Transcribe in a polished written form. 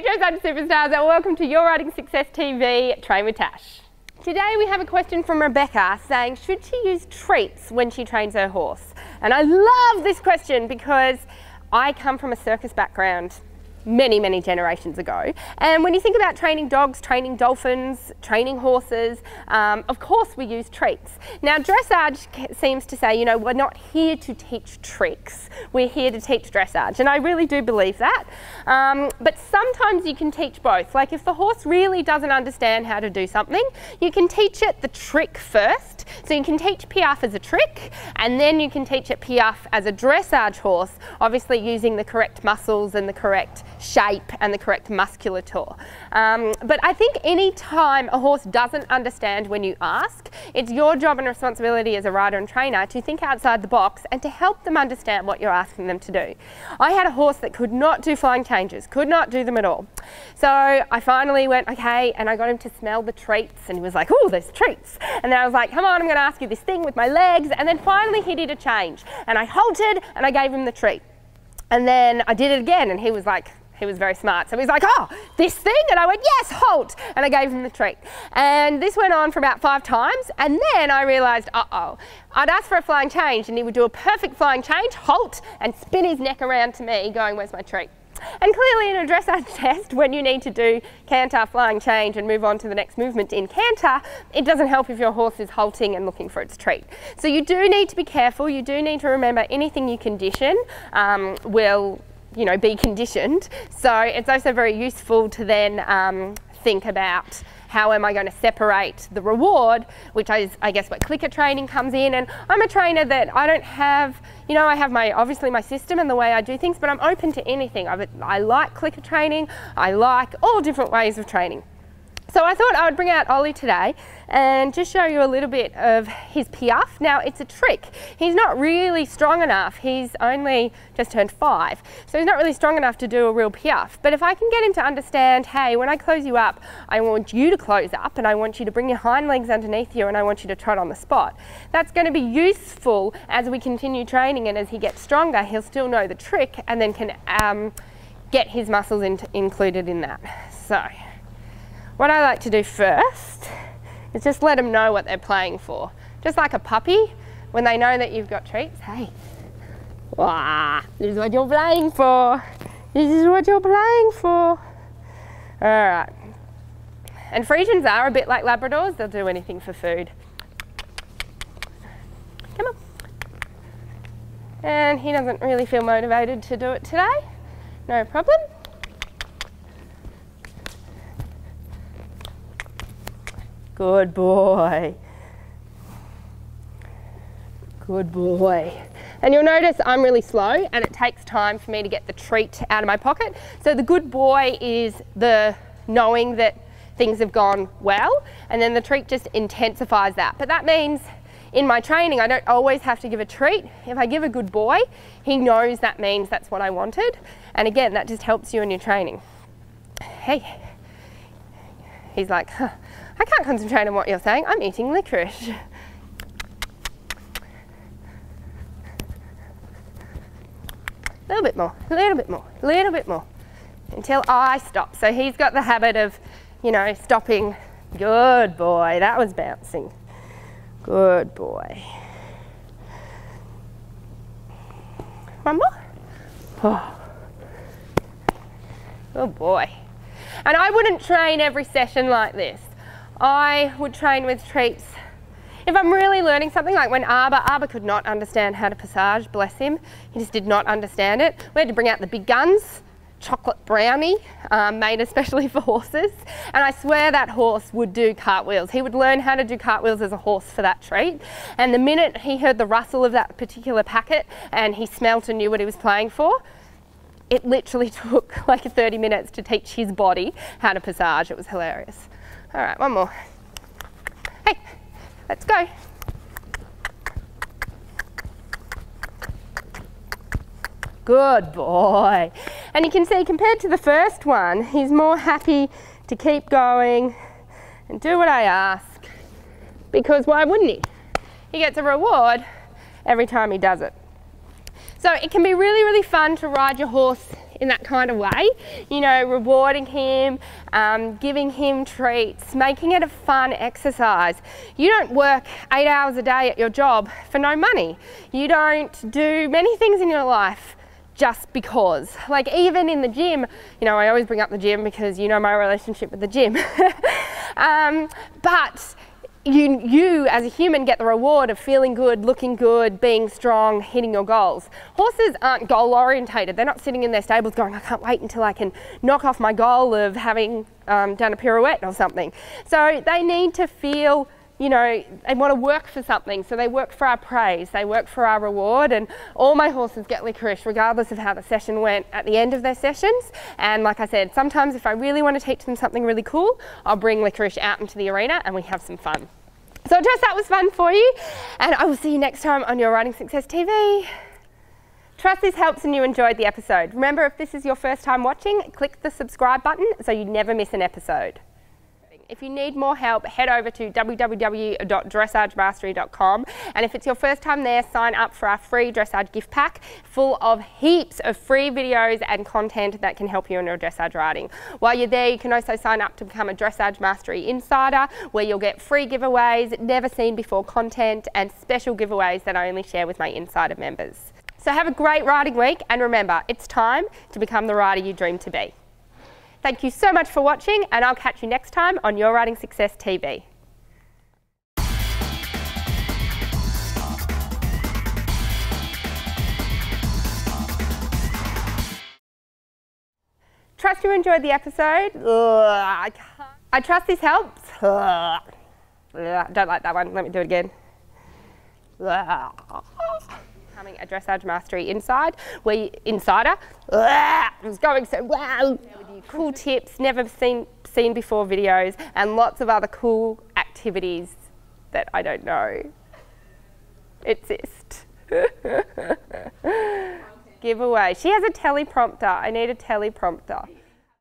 Dressage Superstars, and welcome to Your Riding Success TV, Train with Tash. Today we have a question from Rebecca saying, should she use treats when she trains her horse? And I love this question because I come from a circus background many generations ago, and when you think about training dogs, training dolphins, training horses, of course we use treats. Now dressage seems to say, you know, we're not here to teach tricks, we're here to teach dressage, and I really do believe that, but sometimes you can teach both. Like if the horse really doesn't understand how to do something, you can teach it the trick first. So you can teach piaffe as a trick, and then you can teach it piaffe as a dressage horse, obviously using the correct muscles and the correct shape and the correct musculature. But I think any time a horse doesn't understand when you ask, it's your job and responsibility as a rider and trainer to think outside the box and to help them understand what you're asking them to do. I had a horse that could not do flying changes, could not do them at all. So I finally went, okay, and I got him to smell the treats, and he was like, oh, there's treats. And then I was like, come on, I'm going to ask you this thing with my legs. And then finally he did a change, and I halted and I gave him the treat. And then I did it again, and he was like, he was very smart. So he's like, oh, this thing? And I went, yes, halt. And I gave him the treat. And this went on for about 5 times. And then I realized, uh-oh, I'd ask for a flying change and he would do a perfect flying change, halt, and spin his neck around to me going, where's my treat? And clearly in a dressage test, when you need to do canter, flying change and move on to the next movement in canter, it doesn't help if your horse is halting and looking for its treat. So you do need to be careful. You do need to remember anything you condition will, you know, be conditioned. So it's also very useful to then think about how am I going to separate the reward, which is, I guess, what clicker training comes in. And I'm a trainer that I don't have, you know, I have obviously my system and the way I do things, but I'm open to anything. I like clicker training. I like all different ways of training. So I thought I would bring out Ollie today and just show you a little bit of his piaffe. Now it's a trick. He's not really strong enough. He's only just turned 5. So he's not really strong enough to do a real piaffe. But if I can get him to understand, hey, when I close you up, I want you to close up and I want you to bring your hind legs underneath you and I want you to trot on the spot. That's going to be useful as we continue training, and as he gets stronger, he'll still know the trick and then can get his muscles included in that. So what I like to do first is just let them know what they're playing for. Just like a puppy, when they know that you've got treats, hey, wah, this is what you're playing for. This is what you're playing for. All right. And Friesians are a bit like Labradors. They'll do anything for food. Come on. And he doesn't really feel motivated to do it today. No problem. Good boy. Good boy. And you'll notice I'm really slow and it takes time for me to get the treat out of my pocket. So the good boy is the knowing that things have gone well, and then the treat just intensifies that. But that means in my training I don't always have to give a treat. If I give a good boy, he knows that means that's what I wanted. And again, that just helps you in your training. Hey. He's like, huh, I can't concentrate on what you're saying. I'm eating licorice. A little bit more, a little bit more, a little bit more, until I stop. So he's got the habit of, you know, stopping. Good boy, that was bouncing. Good boy. One more. Oh. Good boy. And I wouldn't train every session like this. I would train with treats. If I'm really learning something, like when Arbor could not understand how to passage, bless him. He just did not understand it. We had to bring out the big guns, chocolate brownie, made especially for horses. And I swear that horse would do cartwheels. He would learn how to do cartwheels as a horse for that treat. And the minute he heard the rustle of that particular packet and he smelt and knew what he was playing for, it literally took like 30 minutes to teach his body how to passage. It was hilarious. All right, one more. Hey, let's go. Good boy. And you can see, compared to the first one, he's more happy to keep going and do what I ask, because why wouldn't he? He gets a reward every time he does it. So it can be really, really fun to ride your horse in that kind of way, you know, rewarding him, giving him treats, making it a fun exercise. You don't work 8 hours a day at your job for no money. You don't do many things in your life just because. Like even in the gym, you know, I always bring up the gym because you know my relationship with the gym. But you as a human get the reward of feeling good, looking good, being strong, hitting your goals. Horses aren't goal orientated. They're not sitting in their stables going, I can't wait until I can knock off my goal of having done a pirouette or something. So they need to feel, you know, they want to work for something, so they work for our praise, they work for our reward, and all my horses get licorice regardless of how the session went at the end of their sessions. And like I said, sometimes if I really want to teach them something really cool, I'll bring licorice out into the arena and we have some fun. So I trust that was fun for you, and I will see you next time on Your Riding Success TV. Trust this helps and you enjoyed the episode. Remember, if this is your first time watching, click the subscribe button so you never miss an episode. If you need more help, head over to www.dressagemastery.com, and if it's your first time there, sign up for our free dressage gift pack full of heaps of free videos and content that can help you in your dressage riding. While you're there, you can also sign up to become a Dressage Mastery Insider, where you'll get free giveaways, never seen before content, and special giveaways that I only share with my Insider members. So have a great riding week, and remember, it's time to become the rider you dream to be. Thank you so much for watching, and I'll catch you next time on Your Riding Success TV. Trust you enjoyed the episode. I trust this helps. Don't like that one. Let me do it again. Becoming a Dressage Mastery Insider. I was going so wow. Cool tips, never seen before videos, and lots of other cool activities that I don't know exist. Giveaway. She has a teleprompter. I need a teleprompter.